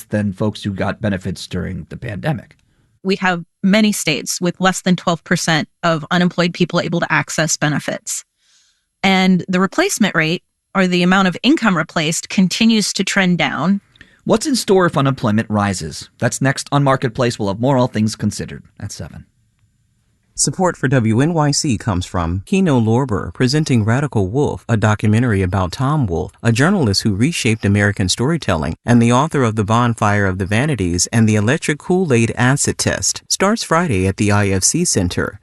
than folks who got benefits during the pandemic. We have many states with less than 12% of unemployed people able to access benefits. And the replacement rate, or the amount of income replaced, continues to trend down. What's in store if unemployment rises? That's next on Marketplace. We'll have more All Things Considered at 7. Support for WNYC comes from Kino Lorber, presenting Radical Wolf, a documentary about Tom Wolfe, a journalist who reshaped American storytelling, and the author of The Bonfire of the Vanities and the Electric Kool-Aid Acid Test. Starts Friday at the IFC Center.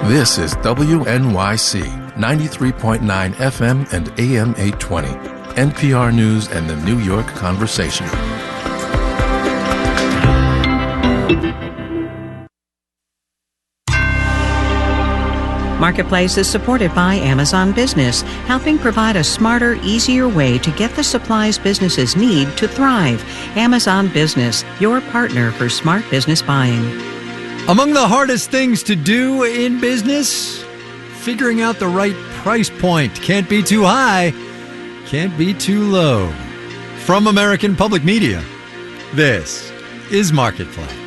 This is WNYC, 93.9 FM and AM 820. NPR News and the New York Conversation. Marketplace is supported by Amazon Business, helping provide a smarter, easier way to get the supplies businesses need to thrive. Amazon Business, your partner for smart business buying. Among the hardest things to do in business, figuring out the right price point. Can't be too high, can't be too low. From American Public Media, this is Marketplace.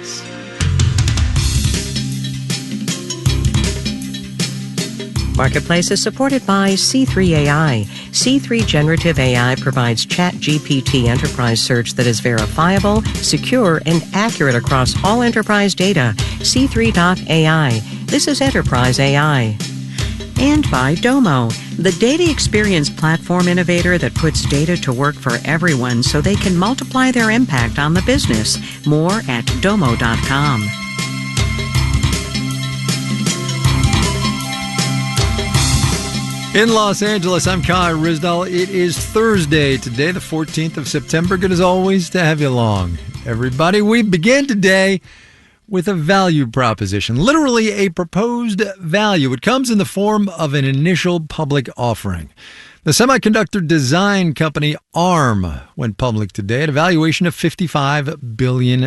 Marketplace is supported by C3 AI. C3 Generative AI provides ChatGPT enterprise search that is verifiable, secure, and accurate across all enterprise data. C3.ai. This is enterprise AI. And by Domo, the data experience platform innovator that puts data to work for everyone so they can multiply their impact on the business. More at domo.com. In Los Angeles, I'm Kai Ryssdal. It is Thursday today, the 14th of September. Good as always to have you along, everybody. We begin today with a value proposition, literally a proposed value. It comes in the form of an initial public offering. The semiconductor design company ARM went public today at a valuation of $55 billion.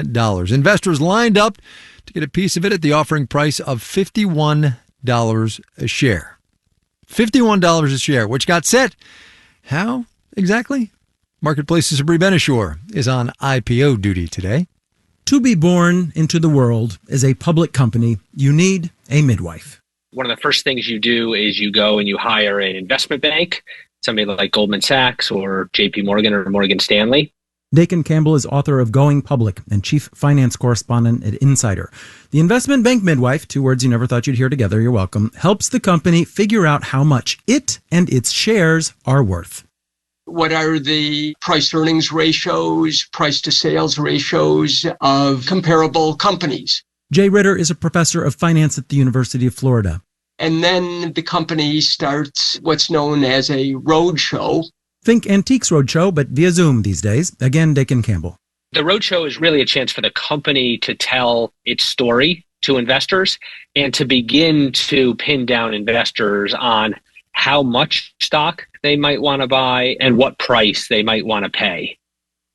Investors lined up to get a piece of it at the offering price of $51 a share. $51 a share, which got set. How exactly? Marketplace's Sabri Ben-Achour is on IPO duty today. To be born into the world as a public company, you need a midwife. One of the first things you do is you go and you hire an investment bank, somebody like Goldman Sachs or JP Morgan or Morgan Stanley. Dakin Campbell is author of Going Public and chief finance correspondent at Insider. The investment bank midwife, two words you never thought you'd hear together, you're welcome, helps the company figure out how much it and its shares are worth. What are the price earnings ratios, price to sales ratios of comparable companies? Jay Ritter is a professor of finance at the University of Florida. And then the company starts what's known as a roadshow. Think Antiques Roadshow, but via Zoom these days. Again, Dakin Campbell. The roadshow is really a chance for the company to tell its story to investors and to begin to pin down investors on how much stock they might want to buy and what price they might want to pay.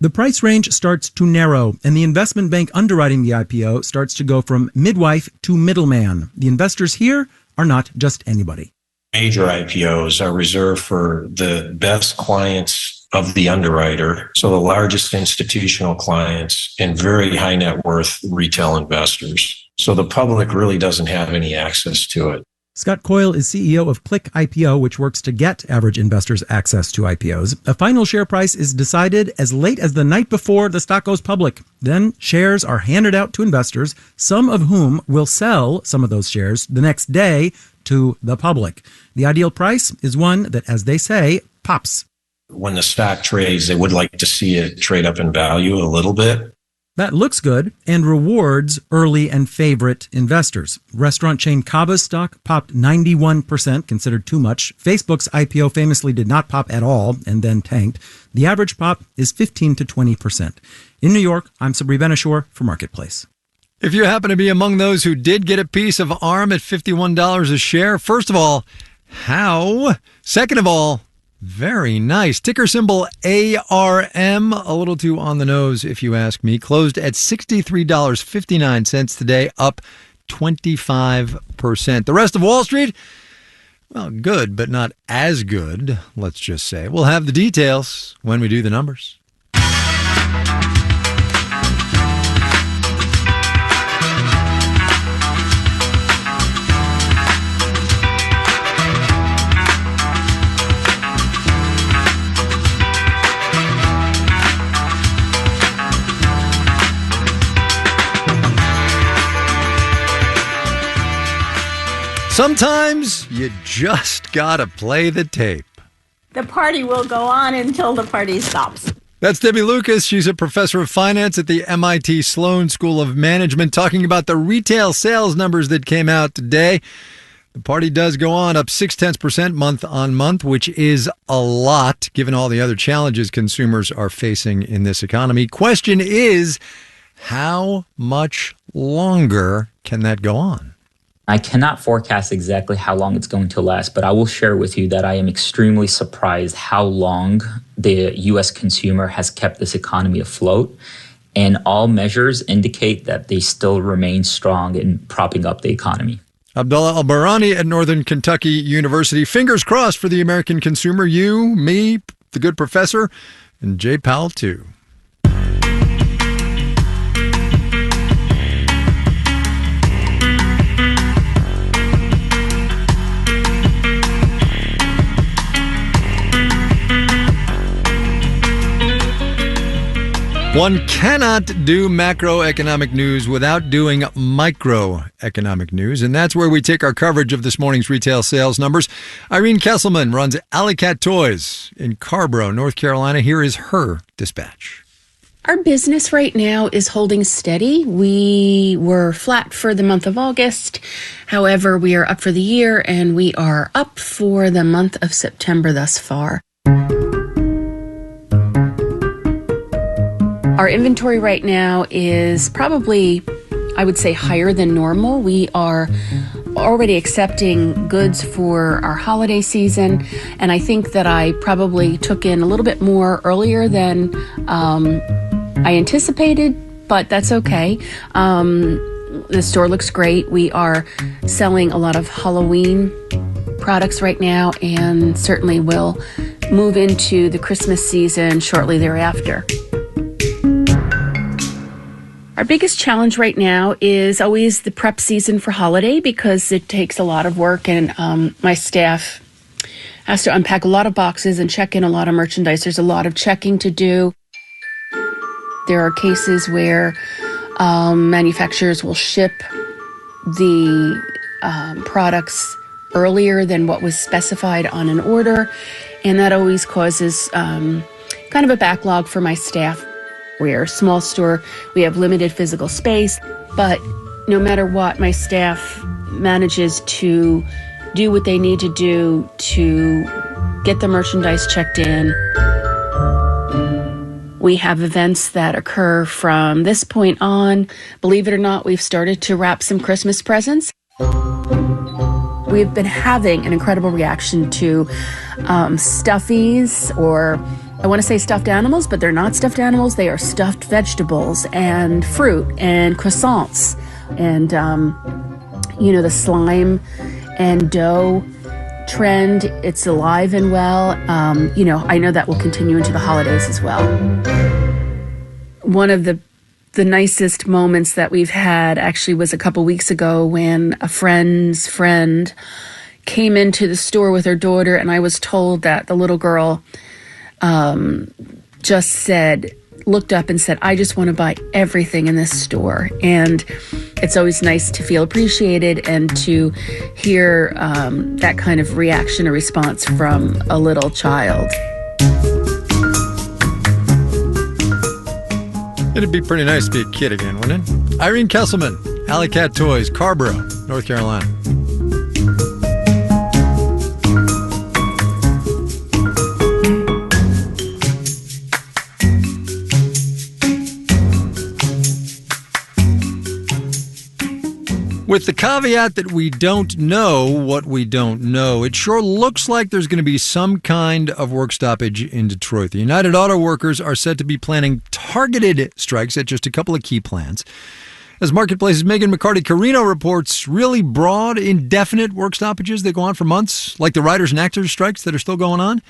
The price range starts to narrow, and the investment bank underwriting the IPO starts to go from midwife to middleman. The investors here are not just anybody. Major IPOs are reserved for the best clients of the underwriter, so the largest institutional clients and very high net worth retail investors. So the public really doesn't have any access to it. Scott Coyle is CEO of Click IPO, which works to get average investors access to IPOs. A final share price is decided as late as the night before the stock goes public. Then shares are handed out to investors, some of whom will sell some of those shares the next day to the public. The ideal price is one that, as they say, pops. When the stock trades, they would like to see it trade up in value a little bit. That looks good and rewards early and favorite investors. Restaurant chain Cava's stock popped 91%, considered too much. Facebook's IPO famously did not pop at all and then tanked. The average pop is 15 to 20%. In New York, I'm Sabri Ben-Achour for Marketplace. If you happen to be among those who did get a piece of ARM at $51 a share, first of all, how? Second of all, very nice. Ticker symbol ARM, a little too on the nose if you ask me. Closed at $63.59 today, up 25%. The rest of Wall Street, well, good, but not as good, let's just say. We'll have the details when we do the numbers. Sometimes you just gotta play the tape. The party will go on until the party stops. That's Debbie Lucas. She's a professor of finance at the MIT Sloan School of Management, talking about the retail sales numbers that came out today. The party does go on, up 0.6% month on month, which is a lot given all the other challenges consumers are facing in this economy. Question is, how much longer can that go on? I cannot forecast exactly how long it's going to last, but I will share with you that I am extremely surprised how long the U.S. consumer has kept this economy afloat. And all measures indicate that they still remain strong in propping up the economy. Abdullah Al-Barani at Northern Kentucky University. Fingers crossed for the American consumer. You, me, the good professor, and Jay Powell, too. One cannot do macroeconomic news without doing microeconomic news, and that's where we take our coverage of this morning's retail sales numbers. Irene Kesselman runs Alley Cat Toys in Carborough, North Carolina. Here is her dispatch. Our business right now is holding steady. We were flat for the month of August. However, we are up for the year, and we are up for the month of September thus far. Our inventory right now is probably, I would say, higher than normal. We are already accepting goods for our holiday season, and I think that I probably took in a little bit more earlier than I anticipated, but that's okay. The store looks great. We are selling a lot of Halloween products right now, and certainly will move into the Christmas season shortly thereafter. Our biggest challenge right now is always the prep season for holiday, because it takes a lot of work, and my staff has to unpack a lot of boxes and check in a lot of merchandise. There's a lot of checking to do. There are cases where manufacturers will ship the products earlier than what was specified on an order, and that always causes kind of a backlog for my staff. We're a small store, we have limited physical space, but no matter what, my staff manages to do what they need to do to get the merchandise checked in. We have events that occur from this point on. Believe it or not, we've started to wrap some Christmas presents. We've been having an incredible reaction to stuffies, or I want to say stuffed animals, but they're not stuffed animals. They are stuffed vegetables and fruit and croissants. And, the slime and dough trend, it's alive and well. I know that will continue into the holidays as well. One of the nicest moments that we've had actually was a couple weeks ago, when a friend's friend came into the store with her daughter, and I was told that the little girl just looked up and said, "I just want to buy everything in this store." And it's always nice to feel appreciated and to hear that kind of reaction or response from a little child. It'd be pretty nice to be a kid again, wouldn't it? Irene Kesselman, Alley Cat Toys, Carborough, North Carolina. With the caveat that we don't know what we don't know, it sure looks like there's going to be some kind of work stoppage in Detroit. The United Auto Workers are said to be planning targeted strikes at just a couple of key plants. As Marketplace's Megan McCarty-Carino reports, really broad, indefinite work stoppages that go on for months, like the writers and actors strikes that are still going on,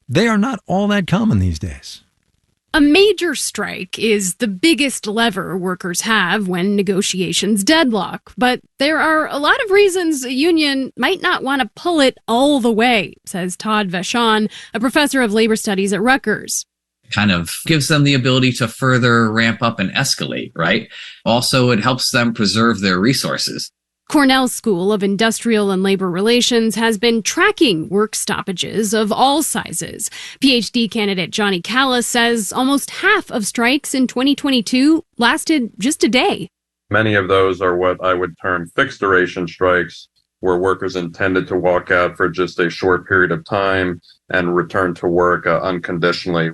they are not all that common these days. A major strike is the biggest lever workers have when negotiations deadlock, but there are a lot of reasons a union might not want to pull it all the way, says Todd Vachon, a professor of labor studies at Rutgers. Kind of gives them the ability to further ramp up and escalate, right? Also, it helps them preserve their resources. Cornell School of Industrial and Labor Relations has been tracking work stoppages of all sizes. PhD candidate Johnny Callis says almost half of strikes in 2022 lasted just a day. Many of those are what I would term fixed duration strikes, where workers intended to walk out for just a short period of time and return to work unconditionally.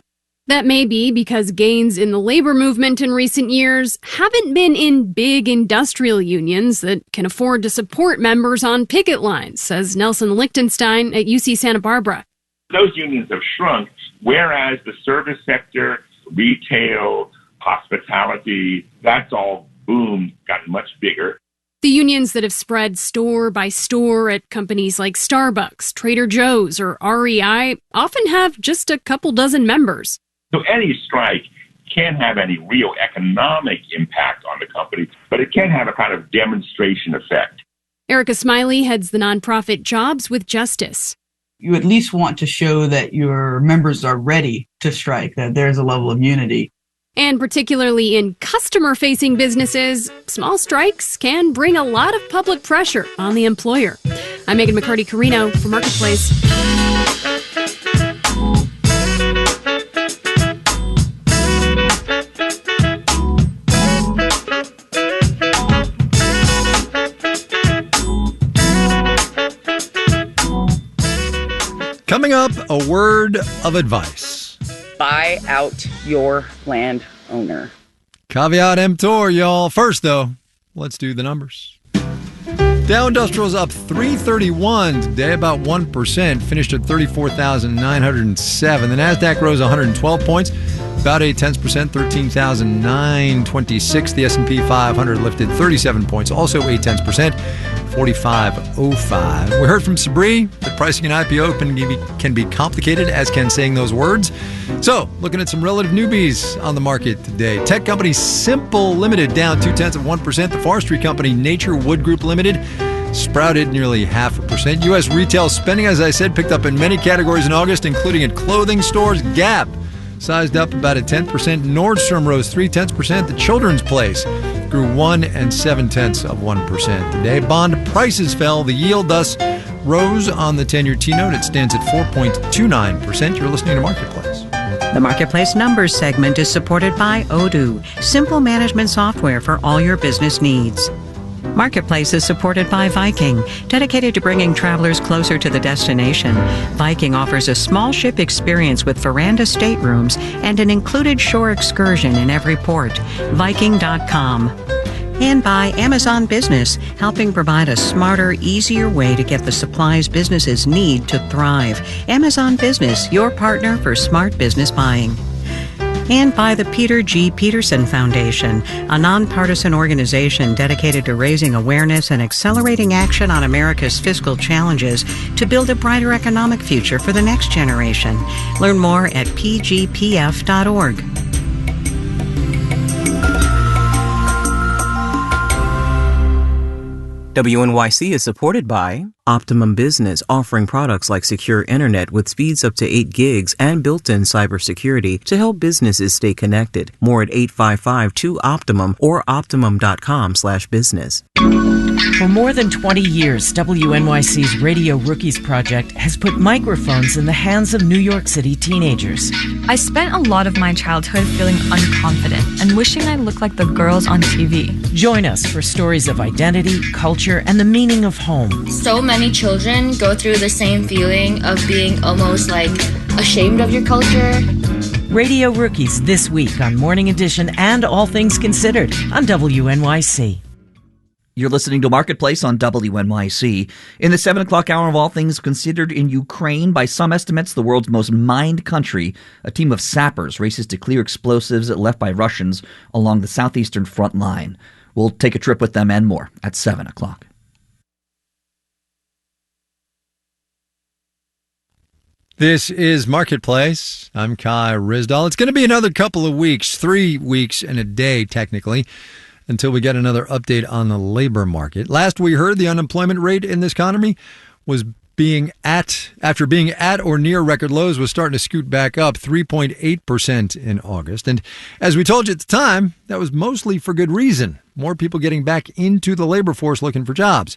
That may be because gains in the labor movement in recent years haven't been in big industrial unions that can afford to support members on picket lines, says Nelson Lichtenstein at UC Santa Barbara. Those unions have shrunk, whereas the service sector, retail, hospitality, that's all boomed, gotten much bigger. The unions that have spread store by store at companies like Starbucks, Trader Joe's, or REI often have just a couple dozen members. So any strike can't have any real economic impact on the company, but it can have a kind of demonstration effect. Erica Smiley heads the nonprofit Jobs with Justice. You at least want to show that your members are ready to strike, that there's a level of unity. And particularly in customer-facing businesses, small strikes can bring a lot of public pressure on the employer. I'm Megan McCarty-Carino for Marketplace. Coming up, a word of advice. Buy out your landowner. Caveat emptor, y'all. First, though, let's do the numbers. Dow Industrial's up 331 today, about 1%, finished at 34,907. The NASDAQ rose 112 points, about 0.8%, 13,926. The S&P 500 lifted 37 points, also 0.8%, 45.05. We heard from Sabri that pricing an IPO can be complicated, as can saying those words. So, looking at some relative newbies on the market today. Tech company Simple Limited down 0.2%. The forestry company Nature Wood Group Limited sprouted nearly 0.5%. U.S. retail spending, as I said, picked up in many categories in August, including at clothing stores. Gap sized up about 10%. Nordstrom rose 0.3%. The Children's Place grew 1.7% today. Bond prices fell. The yield thus rose on the 10-year T-note. It stands at 4.29%. You're listening to Marketplace. The Marketplace Numbers segment is supported by Odoo, simple management software for all your business needs. Marketplace is supported by Viking, dedicated to bringing travelers closer to the destination. Viking offers a small ship experience with veranda staterooms and an included shore excursion in every port. Viking.com. And by Amazon Business, helping provide a smarter, easier way to get the supplies businesses need to thrive. Amazon Business, your partner for smart business buying. And by the Peter G. Peterson Foundation, a nonpartisan organization dedicated to raising awareness and accelerating action on America's fiscal challenges to build a brighter economic future for the next generation. Learn more at pgpf.org. WNYC is supported by Optimum Business, offering products like secure internet with speeds up to 8 gigs and built-in cybersecurity to help businesses stay connected. More at 855-2-OPTIMUM or optimum.com/business. For more than 20 years, WNYC's Radio Rookies project has put microphones in the hands of New York City teenagers. I spent a lot of my childhood feeling unconfident and wishing I looked like the girls on TV. Join us for stories of identity, culture, and the meaning of home. So many children go through the same feeling of being almost like ashamed of your culture. Radio Rookies this week on Morning Edition and All Things Considered on WNYC. You're listening to Marketplace on WNYC. In the 7 o'clock hour of All Things Considered, in Ukraine, by some estimates, the world's most mined country, a team of sappers races to clear explosives left by Russians along the southeastern front line. We'll take a trip with them and more at 7 o'clock. This is Marketplace. I'm Kai Ryssdal. It's going to be another couple of weeks, 3 weeks and a day, technically, until we get another update on the labor market. Last we heard, the unemployment rate in this economy was after being at or near record lows, was starting to scoot back up 3.8% in August. And as we told you at the time, that was mostly for good reason. More people getting back into the labor force looking for jobs.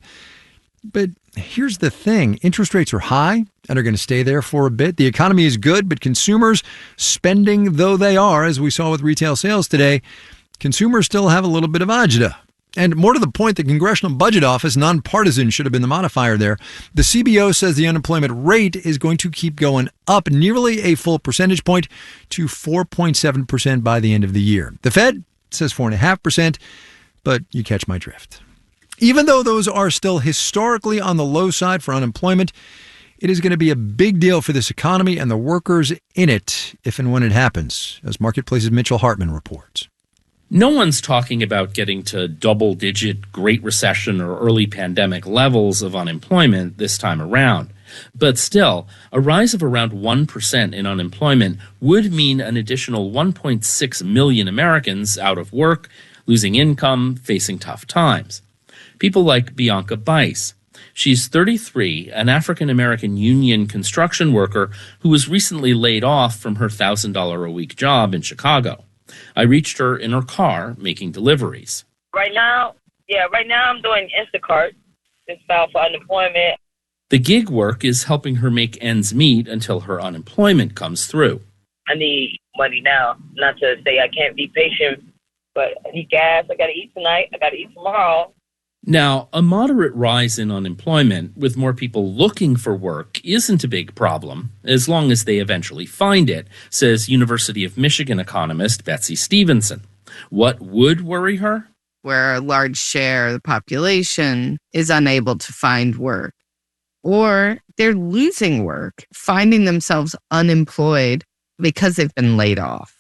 But here's the thing. Interest rates are high and are going to stay there for a bit. The economy is good, but consumers, spending though they are, as we saw with retail sales today, consumers still have a little bit of agita. And more to the point, the Congressional Budget Office, nonpartisan should have been the modifier there. The CBO says the unemployment rate is going to keep going up nearly a full percentage point to 4.7% by the end of the year. The Fed says 4.5%, but you catch my drift. Even though those are still historically on the low side for unemployment, it is going to be a big deal for this economy and the workers in it if and when it happens, as Marketplace's Mitchell Hartman reports. No one's talking about getting to double-digit Great Recession or early pandemic levels of unemployment this time around. But still, a rise of around 1% in unemployment would mean an additional 1.6 million Americans out of work, losing income, facing tough times. People like Bianca Bice. She's 33, an African-American union construction worker who was recently laid off from her $1,000 a week job in Chicago. I reached her in her car making deliveries. Right now I'm doing Instacart. Just filed for unemployment. The gig work is helping her make ends meet until her unemployment comes through. I need money now. Not to say I can't be patient, but I need gas. I got to eat tonight. I got to eat tomorrow. Now, a moderate rise in unemployment with more people looking for work isn't a big problem, as long as they eventually find it, says University of Michigan economist Betsy Stevenson. What would worry her? Where a large share of the population is unable to find work, or they're losing work, finding themselves unemployed because they've been laid off.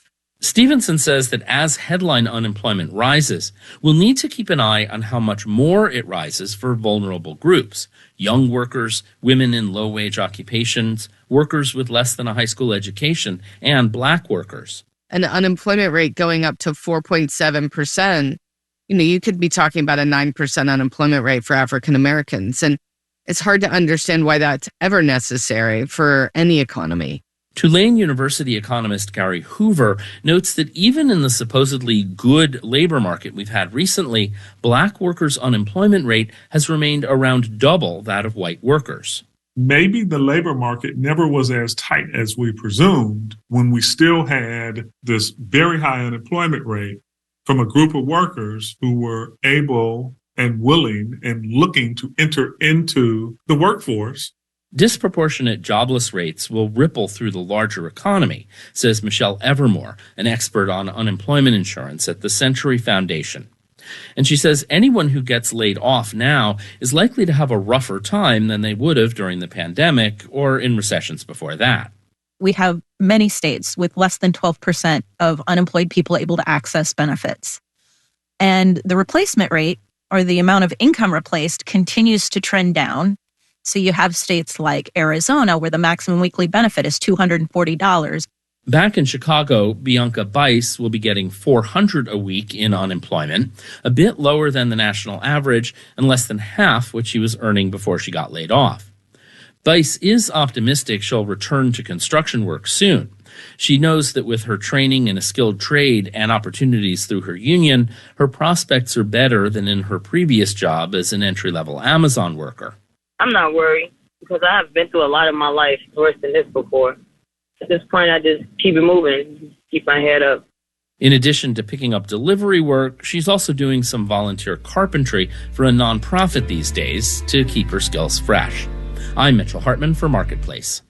Stevenson says that as headline unemployment rises, we'll need to keep an eye on how much more it rises for vulnerable groups, young workers, women in low-wage occupations, workers with less than a high school education, and black workers. An unemployment rate going up to 4.7%, you could be talking about a 9% unemployment rate for African Americans. And it's hard to understand why that's ever necessary for any economy. Tulane University economist Gary Hoover notes that even in the supposedly good labor market we've had recently, black workers' unemployment rate has remained around double that of white workers. Maybe the labor market never was as tight as we presumed when we still had this very high unemployment rate from a group of workers who were able and willing and looking to enter into the workforce. Disproportionate jobless rates will ripple through the larger economy, says Michelle Evermore, an expert on unemployment insurance at the Century Foundation. And she says anyone who gets laid off now is likely to have a rougher time than they would have during the pandemic or in recessions before that. We have many states with less than 12% of unemployed people able to access benefits. And the replacement rate, or the amount of income replaced, continues to trend down. So you have states like Arizona where the maximum weekly benefit is $240. Back in Chicago, Bianca Bice will be getting $400 a week in unemployment, a bit lower than the national average and less than half what she was earning before she got laid off. Bice is optimistic she'll return to construction work soon. She knows that with her training in a skilled trade and opportunities through her union, her prospects are better than in her previous job as an entry-level Amazon worker. I'm not worried because I have been through a lot of my life worse than this before. At this point, I just keep it moving, keep my head up. In addition to picking up delivery work, she's also doing some volunteer carpentry for a nonprofit these days to keep her skills fresh. I'm Mitchell Hartman for Marketplace.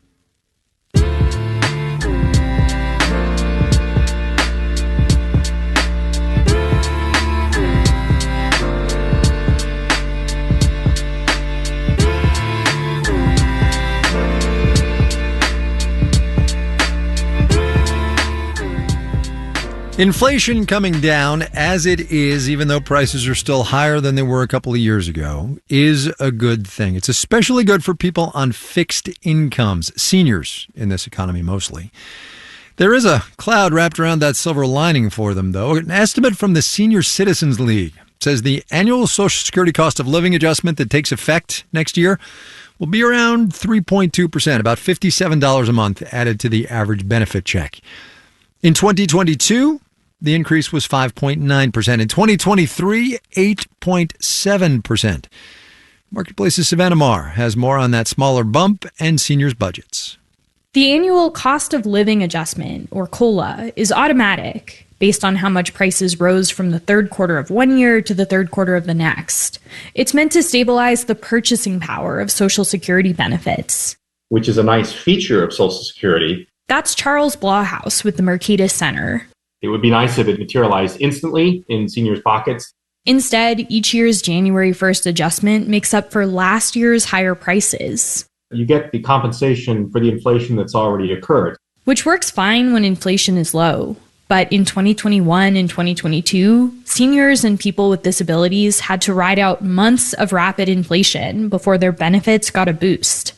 Inflation coming down as it is, even though prices are still higher than they were a couple of years ago, is a good thing. It's especially good for people on fixed incomes, seniors in this economy mostly. There is a cloud wrapped around that silver lining for them, though. An estimate from the Senior Citizens League says the annual Social Security cost of living adjustment that takes effect next year will be around 3.2%, about $57 a month added to the average benefit check. In 2022, the increase was 5.9%. In 2023, 8.7%. Marketplace's Savannah Marr has more on that smaller bump and seniors' budgets. The annual cost of living adjustment, or COLA, is automatic based on how much prices rose from the third quarter of one year to the third quarter of the next. It's meant to stabilize the purchasing power of Social Security benefits, which is a nice feature of Social Security. That's Charles Blauhaus with the Mercatus Center. It would be nice if it materialized instantly in seniors' pockets. Instead, each year's January 1st adjustment makes up for last year's higher prices. You get the compensation for the inflation that's already occurred, which works fine when inflation is low. But in 2021 and 2022, seniors and people with disabilities had to ride out months of rapid inflation before their benefits got a boost.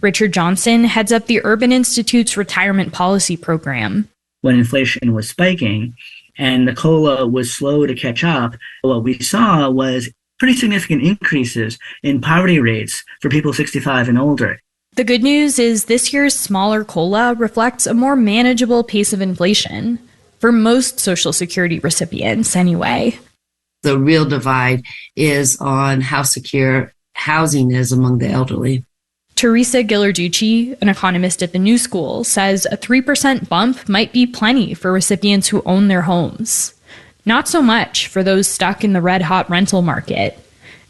Richard Johnson heads up the Urban Institute's retirement policy program. When inflation was spiking and the COLA was slow to catch up, what we saw was pretty significant increases in poverty rates for people 65 and older. The good news is this year's smaller COLA reflects a more manageable pace of inflation, for most Social Security recipients anyway. The real divide is on how secure housing is among the elderly. Teresa Ghilarducci, an economist at the New School, says a 3% bump might be plenty for recipients who own their homes. Not so much for those stuck in the red-hot rental market.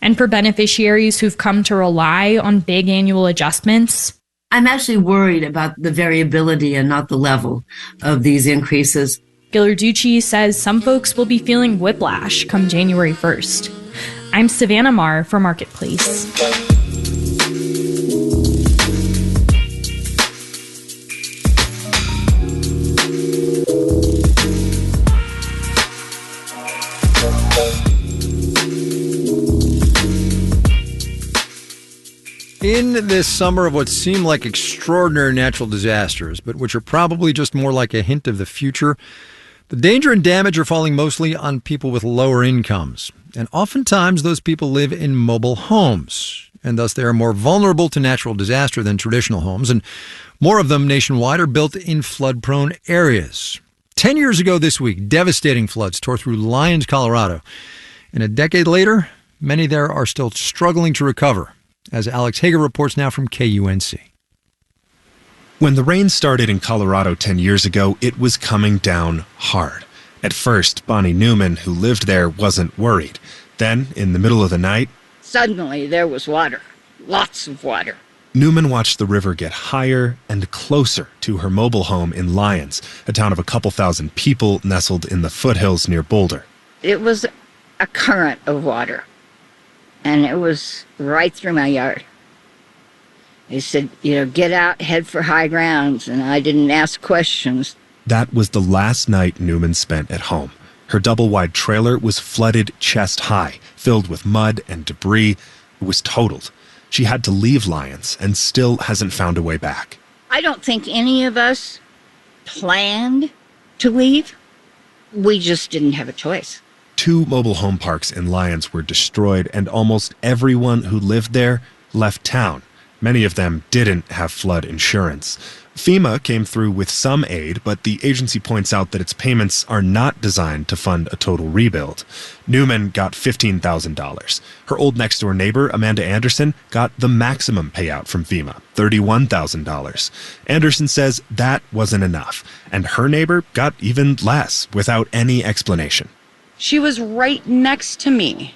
And for beneficiaries who've come to rely on big annual adjustments. I'm actually worried about the variability and not the level of these increases. Ghilarducci says some folks will be feeling whiplash come January 1st. I'm Savannah Marr for Marketplace. In this summer of what seem like extraordinary natural disasters, but which are probably just more like a hint of the future, the danger and damage are falling mostly on people with lower incomes. And oftentimes those people live in mobile homes, and thus they are more vulnerable to natural disaster than traditional homes. And more of them nationwide are built in flood-prone areas. 10 years ago this week, devastating floods tore through Lyons, Colorado. And a decade later, many there are still struggling to recover. As Alex Hager reports now from KUNC. When the rain started in Colorado 10 years ago, it was coming down hard. At first, Bonnie Newman, who lived there, wasn't worried. Then, in the middle of the night, suddenly there was water. Lots of water. Newman watched the river get higher and closer to her mobile home in Lyons, a town of a couple thousand people nestled in the foothills near Boulder. It was a current of water. And it was right through my yard. He said, get out, head for high grounds. And I didn't ask questions. That was the last night Newman spent at home. Her double-wide trailer was flooded chest high, filled with mud and debris. It was totaled. She had to leave Lyons and still hasn't found a way back. I don't think any of us planned to leave. We just didn't have a choice. 2 mobile home parks in Lyons were destroyed, and almost everyone who lived there left town. Many of them didn't have flood insurance. FEMA came through with some aid, but the agency points out that its payments are not designed to fund a total rebuild. Newman got $15,000. Her old next-door neighbor, Amanda Anderson, got the maximum payout from FEMA, $31,000. Anderson says that wasn't enough, and her neighbor got even less, without any explanation. She was right next to me.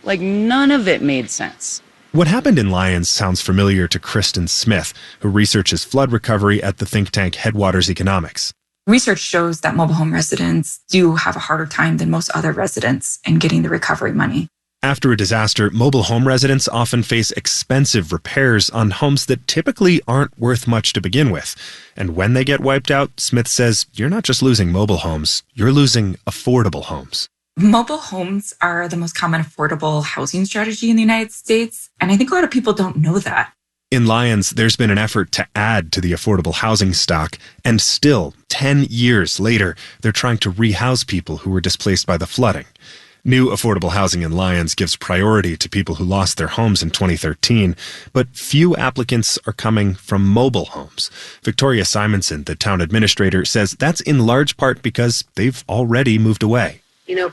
Like, none of it made sense. What happened in Lyons sounds familiar to Kristen Smith, who researches flood recovery at the think tank Headwaters Economics. Research shows that mobile home residents do have a harder time than most other residents in getting the recovery money. After a disaster, mobile home residents often face expensive repairs on homes that typically aren't worth much to begin with. And when they get wiped out, Smith says, you're not just losing mobile homes, you're losing affordable homes. Mobile homes are the most common affordable housing strategy in the United States, and I think a lot of people don't know that. In Lyons, there's been an effort to add to the affordable housing stock, and still, 10 years later, they're trying to rehouse people who were displaced by the flooding. New affordable housing in Lyons gives priority to people who lost their homes in 2013, but few applicants are coming from mobile homes. Victoria Simonson, the town administrator, says that's in large part because they've already moved away.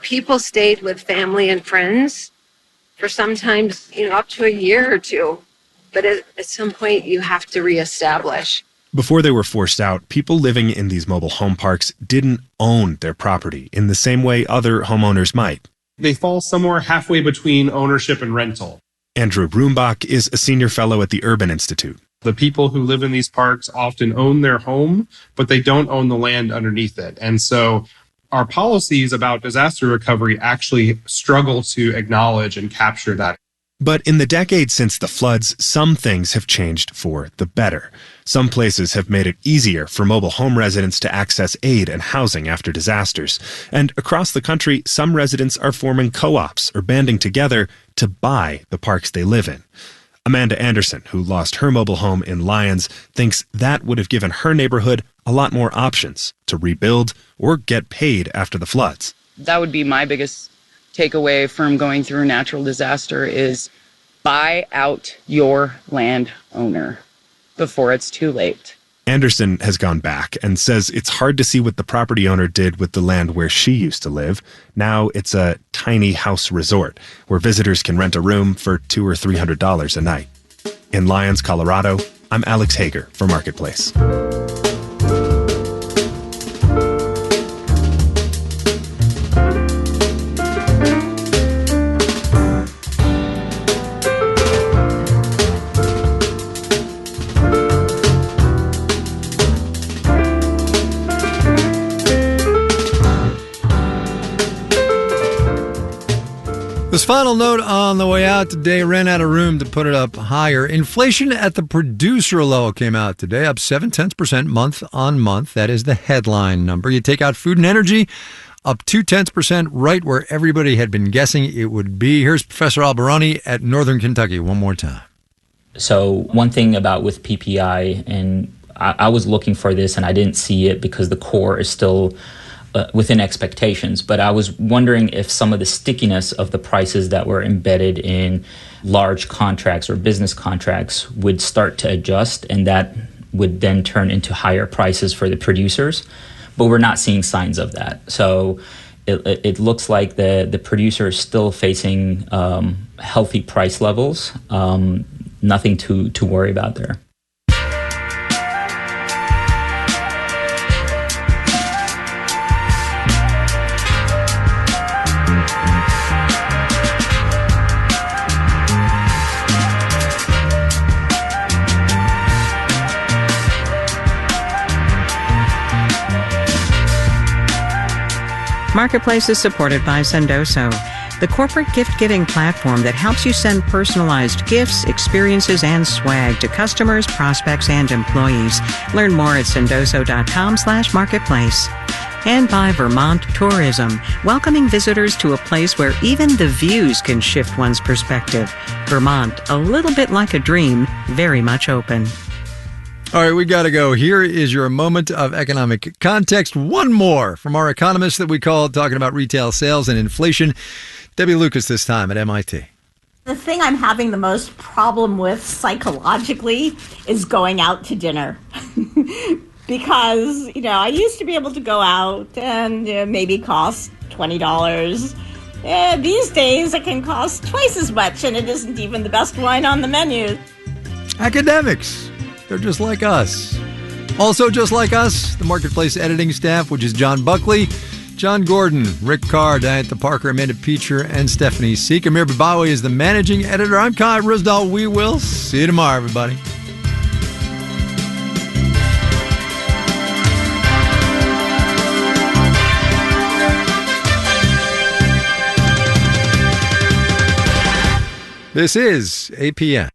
People stayed with family and friends for sometimes, up to a year or two. But at some point, you have to reestablish. Before they were forced out, people living in these mobile home parks didn't own their property in the same way other homeowners might. They fall somewhere halfway between ownership and rental. Andrew Broombach is a senior fellow at the Urban Institute. The people who live in these parks often own their home, but they don't own the land underneath it. And so our policies about disaster recovery actually struggle to acknowledge and capture that. But in the decades since the floods, some things have changed for the better. Some places have made it easier for mobile home residents to access aid and housing after disasters. And across the country, some residents are forming co-ops or banding together to buy the parks they live in. Amanda Anderson, who lost her mobile home in Lyons, thinks that would have given her neighborhood a lot more options to rebuild or get paid after the floods. That would be my biggest takeaway from going through a natural disaster is buy out your landowner before it's too late. Anderson has gone back and says it's hard to see what the property owner did with the land where she used to live. Now it's a tiny house resort where visitors can rent a room for $200 or $300 a night. In Lyons, Colorado, I'm Alex Hager for Marketplace. This final note on the way out today, ran out of room to put it up higher. Inflation at the producer level came out today, up 0.7% month on month. That is the headline number. You take out food and energy, up 0.2%, right where everybody had been guessing it would be. Here's Professor Alberani at Northern Kentucky one more time. So one thing about with PPI, and I was looking for this and I didn't see it because the core is still within expectations, but I was wondering if some of the stickiness of the prices that were embedded in large contracts or business contracts would start to adjust, and that would then turn into higher prices for the producers. But we're not seeing signs of that. So it looks like the producer is still facing healthy price levels. Nothing to worry about there. Marketplace is supported by Sendoso, the corporate gift-giving platform that helps you send personalized gifts, experiences, and swag to customers, prospects, and employees. Learn more at sendoso.com/marketplace. And by Vermont Tourism, welcoming visitors to a place where even the views can shift one's perspective. Vermont, a little bit like a dream, very much open. All right, we got to go. Here is your moment of economic context. One more from our economist that we called, talking about retail sales and inflation. Debbie Lucas this time at MIT. The thing I'm having the most problem with psychologically is going out to dinner. Because, I used to be able to go out and maybe cost $20. These days it can cost twice as much, and it isn't even the best wine on the menu. Academics. They're just like us. Also just like us, the Marketplace editing staff, which is John Buckley, John Gordon, Rick Carr, Diantha Parker, Amanda Peacher, and Stephanie Seek. Amir Babawi is the managing editor. I'm Kai Risdal. We will see you tomorrow, everybody. This is APN.